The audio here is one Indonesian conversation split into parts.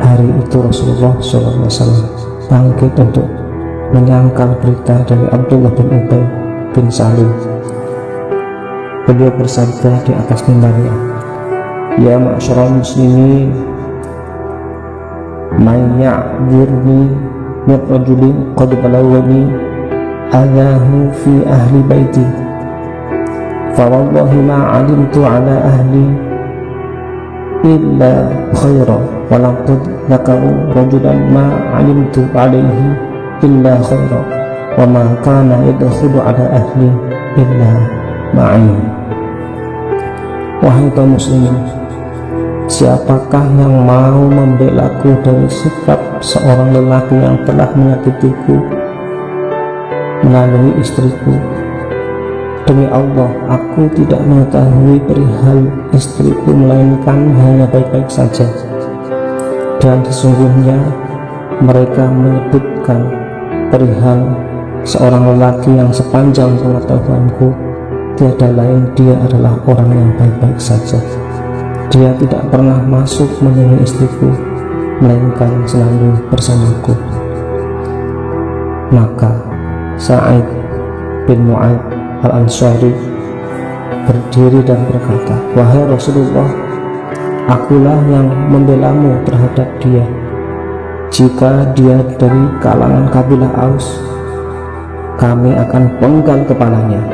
Hari itu Rasulullah SAW bangkit untuk menyangkal berita dari Abdullah bin Ubay bin Salim. Beliau bersabda di atas mimbarnya, "Ya ma'syaral muslimin, man ya'dzirni min rajulin qad balawani adahu fi ahli baiti, fa wallahi ma 'alimtu 'ala ahli illa khaira, wa laqad dzakaru rajulan ma 'alimtu 'alaihi illa khaira, wa ma kana yadkhulu 'ala ahli illa ma'i." Wahai kaum muslimin, siapakah yang mau membelaku dari sikap seorang lelaki yang telah menyakitiku melalui istriku? Demi Allah, aku tidak mengetahui perihal istriku melainkan hanya baik-baik saja. Dan sesungguhnya mereka menyebutkan perihal seorang lelaki yang sepanjang pengetahuanku tiada lain, dia adalah orang yang baik-baik saja. Dia tidak pernah masuk menemui istriku, melainkan selalu bersamaku. Maka Sa'id bin Mu'adz al-Ansari berdiri dan berkata, "Wahai Rasulullah, akulah yang membelamu terhadap dia. Jika dia dari kalangan kabilah Aus, kami akan penggal kepalanya.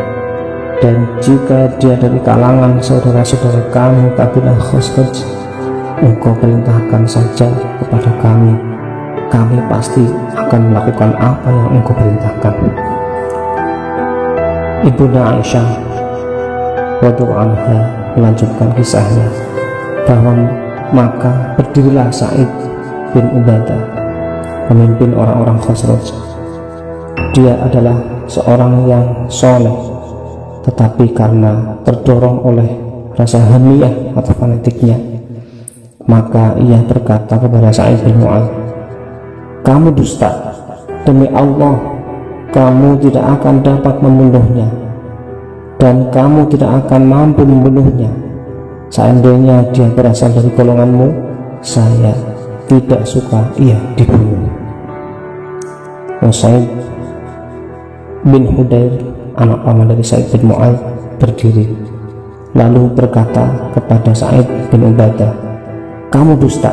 Dan jika dia dari kalangan saudara-saudara kami kabilah Khazraj, engkau perintahkan saja kepada kami. Kami pasti akan melakukan apa yang engkau perintahkan." Ibunda Aisyah radhiyallahu anha melanjutkan kisahnya bahwa maka berdirilah Sa'id bin Ubadah, pemimpin orang-orang Khazraj. Dia adalah seorang yang soleh, tetapi karena terdorong oleh rasa hamiyah atau fanatiknya, maka ia berkata kepada Sa'id bin Mu'adz, "Kamu dusta, demi Allah kamu tidak akan dapat membunuhnya, dan kamu tidak akan mampu membunuhnya. Seandainya dia berasal dari golonganmu, saya tidak suka ia dibunuh." Usaid bin Hudayr, anak paman dari Sa'id bin Mu'adz, berdiri lalu berkata kepada Sa'id bin Ubadah, "Kamu dusta,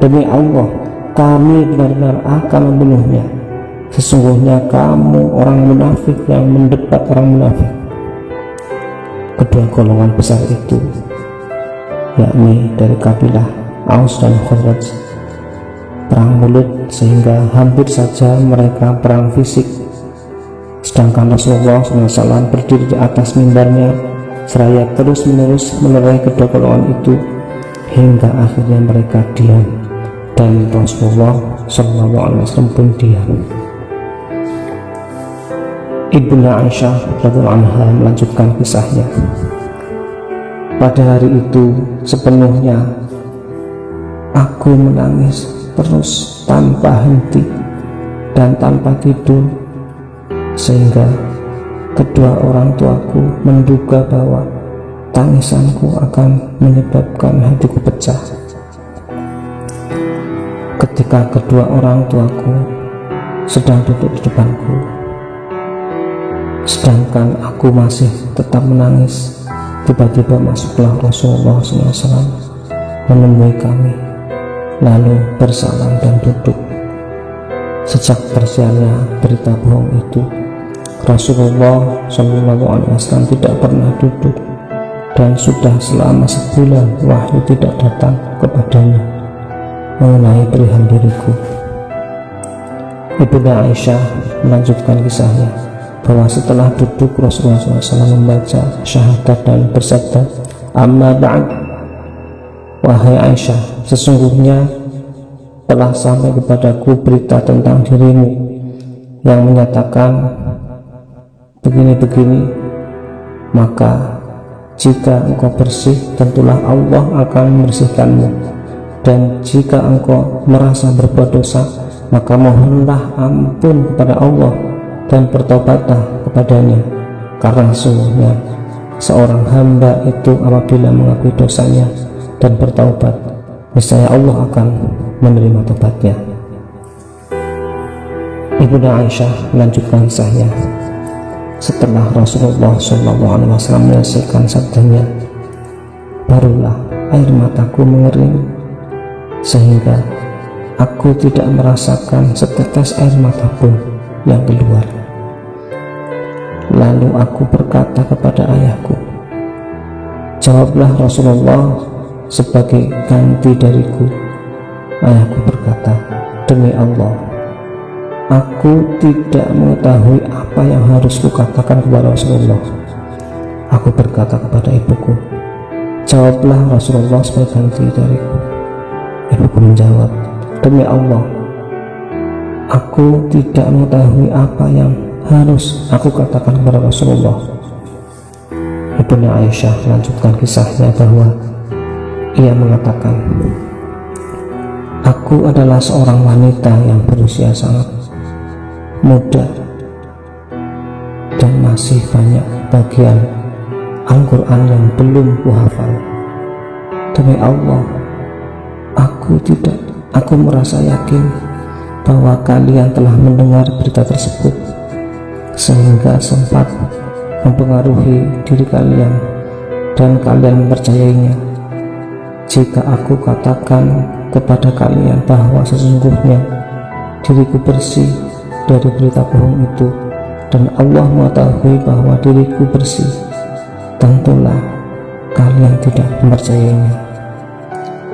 demi Allah kami benar-benar akan membunuhnya. Sesungguhnya kamu orang munafik yang mendebat orang munafik." Kedua golongan besar itu, yakni dari kabilah Aus dan Khazraj, perang mulut sehingga hampir saja mereka perang fisik. Sedangkan Rasulullah SAW berdiri di atas mimbarnya seraya terus-menerus melerai kedua golongan itu hingga akhirnya mereka diam, dan Rasulullah SAW pun diam. Ibunda Aisyah radhiyallahu anha melanjutkan kisahnya. Pada hari itu sepenuhnya aku menangis terus tanpa henti dan tanpa tidur, sehingga kedua orang tuaku menduga bahwa tangisanku akan menyebabkan hatiku pecah. Ketika kedua orang tuaku sedang duduk di depanku, sedangkan aku masih tetap menangis, tiba-tiba masuklah Rasulullah SAW menemui kami, lalu bersalam dan duduk. Sejak tersiarnya berita bohong itu, Rasulullah SAW tidak pernah duduk, dan sudah selama sebulan wahyu tidak datang kepadanya mengenai perihal diriku. Ibunda Aisyah melanjutkan kisahnya bahwa setelah duduk Rasulullah SAW membaca syahadat dan bersabda, "Amma ba'd, wahai Aisyah, sesungguhnya telah sampai kepadaku berita tentang dirimu yang menyatakan begini-begini, maka jika engkau bersih, tentulah Allah akan membersihkanmu, dan jika engkau merasa berbuat dosa, maka mohonlah ampun kepada Allah dan bertobatlah kepadanya, karena sesungguhnya seorang hamba itu apabila mengakui dosanya dan bertaubat, niscaya Allah akan menerima tobatnya. Ibunda Aisyah melanjutkan kisahnya. Setelah Rasulullah SAW menyelesaikan sabdanya, barulah air mataku mengering sehingga aku tidak merasakan setetes air mata pun yang keluar. Lalu aku berkata kepada ayahku, "Jawablah Rasulullah sebagai ganti dariku." Ayahku berkata, "Demi Allah, aku tidak mengetahui apa yang harus kukatakan kepada Rasulullah." Aku berkata kepada ibuku, "Jawablah Rasulullah sebagai ganti dariku." Ibuku menjawab, "Demi Allah, aku tidak mengetahui apa yang harus aku katakan kepada Rasulullah." Ibunda Aisyah melanjutkan kisahnya bahwa ia mengatakan, "Aku adalah seorang wanita yang berusia sangat muda dan masih banyak bagian Al-Quran yang belum kuhafal. Demi Allah, aku merasa yakin bahwa kalian telah mendengar berita tersebut sehingga sempat mempengaruhi diri kalian dan kalian mempercayainya. Jika aku katakan kepada kalian bahwa sesungguhnya diriku bersih dari berita bohong itu dan Allah mengetahui bahwa diriku bersih, tentulah kalian tidak mempercayainya.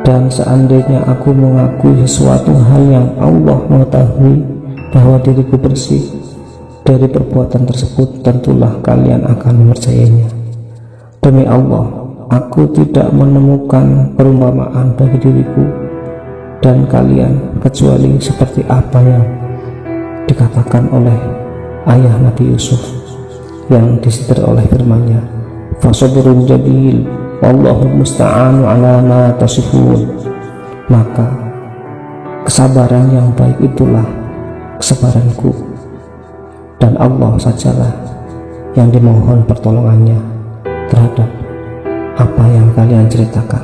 Dan seandainya aku mengakui sesuatu hal yang Allah mengetahui bahwa diriku bersih dari perbuatan tersebut, tentulah kalian akan mempercayainya. Demi Allah, aku tidak menemukan perumpamaan bagi diriku dan kalian kecuali seperti apa yang dikatakan oleh ayah Nabi Yusuf yang disitir oleh firman-Nya, "Fasabrun jamil wallahul musta'anu ala ma tasifun." Maka kesabaran yang baik itulah kesabaranku, dan Allah sajalah yang dimohon pertolongannya terhadap apa yang kalian ceritakan.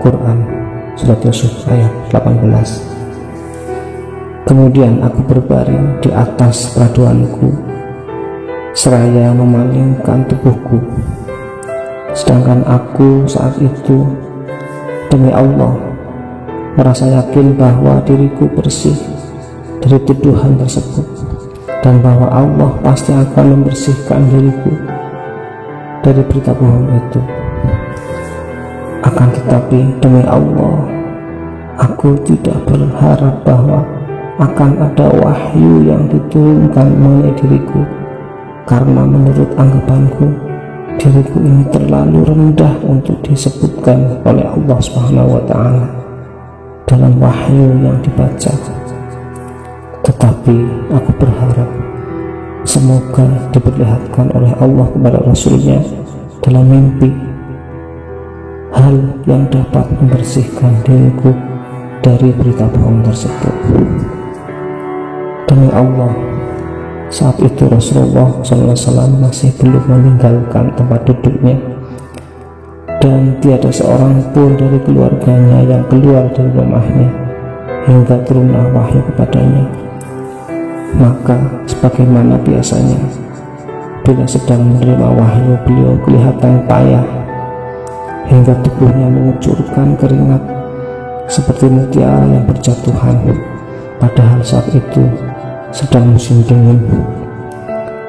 Quran Surat Yusuf ayat 18. Kemudian aku berbaring di atas peraduanku seraya memalingkan tubuhku, sedangkan aku saat itu demi Allah merasa yakin bahwa diriku bersih dari tuduhan tersebut dan bahwa Allah pasti akan membersihkan diriku dari berita bohong itu. Akan tetapi demi Allah, aku tidak berharap bahwa akan ada wahyu yang diturunkan mengenai diriku, karena menurut anggapanku diriku ini terlalu rendah untuk disebutkan oleh Allah Subhanahu wa Ta'ala dalam wahyu yang dibaca. Tetapi aku berharap semoga diperlihatkan oleh Allah kepada Rasulnya dalam mimpi hal yang dapat membersihkan diriku dari berita bohong tersebut. Demi Allah, saat itu Rasulullah SAW masih belum meninggalkan tempat duduknya, dan tiada seorang pun dari keluarganya yang keluar dari rumahnya hingga turunlah wahyu kepadanya. Maka sebagaimana biasanya, bila sedang menerima wahyu, beliau kelihatan payah hingga tubuhnya mengucurkan keringat seperti mutiara yang berjatuhan, padahal saat itu sedang musim dingin.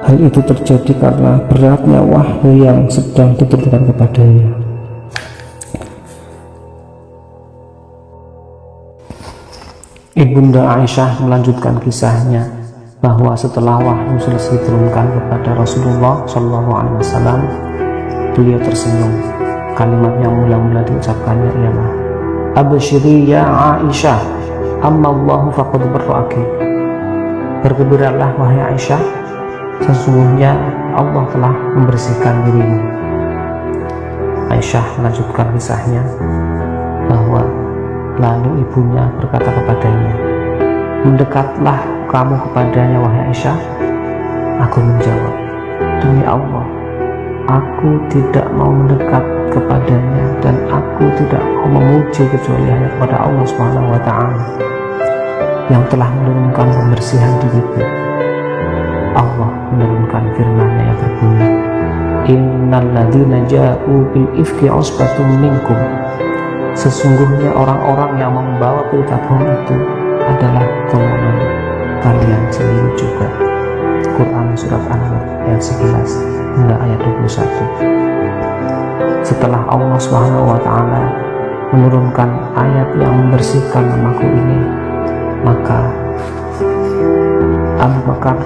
Hal itu terjadi karena beratnya wahyu yang sedang diturunkan kepadanya. Ibunda Aisyah melanjutkan kisahnya bahwa setelah wahyu selesai diturunkan kepada Rasulullah SAW, beliau tersenyum. Kalimat yang mula-mula diucapkannya ialah, "Absyiri ya Aisyah, amma Allahu faqad barra'aki." Bergembiralah wahai Aisyah, sesungguhnya Allah telah membersihkan dirimu. Aisyah melanjutkan kisahnya bahwa lalu ibunya berkata kepadanya, "Mendekatlah kamu kepadanya wahai Aisyah." Aku menjawab, "Demi Allah, aku tidak mau mendekat kepadanya dan aku tidak mau memuji kecuali hanya kepada Allah Subhanahu wa Ta'ala yang telah menurunkan pembersihan diriku. Allah menurunkan firman-Nya yang berbunyi, innal ladzina ja'u bil ifki usbatun minkum, sesungguhnya orang-orang yang membawa berita bohong itu adalah golongan kalian sendiri juga. Quran surat An-Nur ayat 11 hingga ayat 21. Setelah Allah Subhanahu wa Ta'ala menurunkan ayat yang membersihkan namaku ini, maka Abu Bakar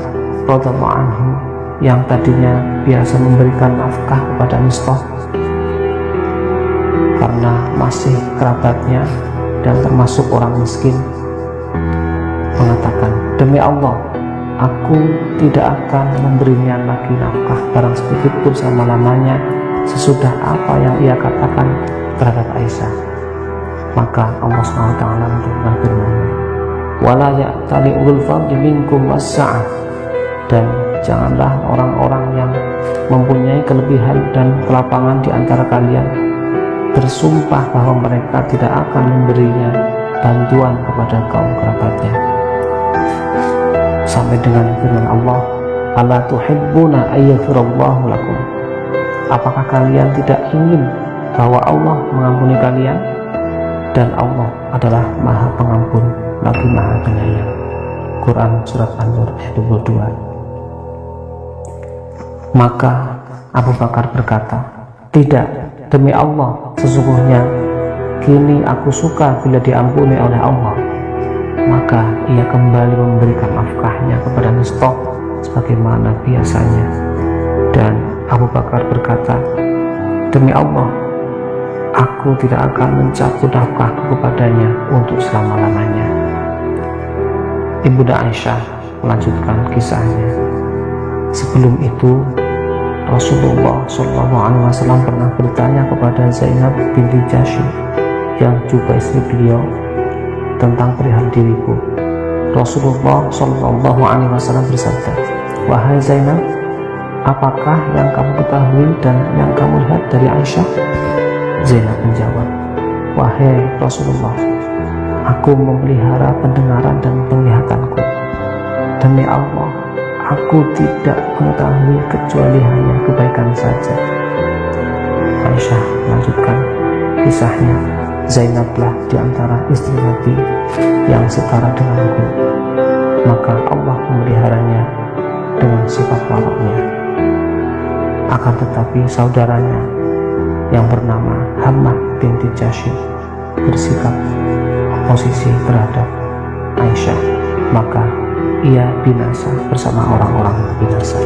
radhiyallahu anhu yang tadinya biasa memberikan nafkah kepada Mistah karena masih kerabatnya dan termasuk orang miskin, mengatakan, demi Allah, aku tidak akan memberinya lagi nafkah barang sedikit pun selama-lamanya sesudah apa yang ia katakan terhadap Aisyah. Maka Allah SWT menurunkan firman-Nya, wala ya'tali ulul fadli minkum was-sa'ah, dan janganlah orang-orang yang mempunyai kelebihan dan kelapangan di antara kalian bersumpah bahwa mereka tidak akan memberinya bantuan kepada kaum kerabatnya, sampai dengan firman Allah, ala tuhibbuna ayyafirallahu lakum, apakah kalian tidak ingin bahwa Allah mengampuni kalian? Dan Allah adalah Maha Pengampun lagi Maha Penyayang. Quran surat An-Nur ayat 22. Maka Abu Bakar berkata, tidak, demi Allah, sesungguhnya kini aku suka bila diampuni oleh Allah. Maka ia kembali memberikan nafkahnya kepada Mistah sebagaimana biasanya. Dan Abu Bakar berkata, demi Allah, aku tidak akan mencabut nafkahku kepadanya untuk selama-lamanya. Ibunda Aisyah melanjutkan kisahnya. Sebelum itu, Rasulullah SAW pernah bertanya kepada Zainab binti Jahsy yang juga istri beliau tentang perihal diriku. Rasulullah SAW bersabda, wahai Zainab, apakah yang kamu ketahui dan yang kamu lihat dari Aisyah? Zainab menjawab, wahai Rasulullah, aku memelihara pendengaran dan penglihatanku. Demi Allah, aku tidak mengetahui kecuali hanya kebaikan saja. Aisyah melanjutkan kisahnya, Zainablah di antara istri Nabi yang setara denganku, maka Allah memeliharanya dengan sifat walaknya. Akan tetapi saudaranya yang bernama Hammah binti Jahsy bersikap oposisi terhadap Aisyah, maka ia binasa bersama orang-orang binasa.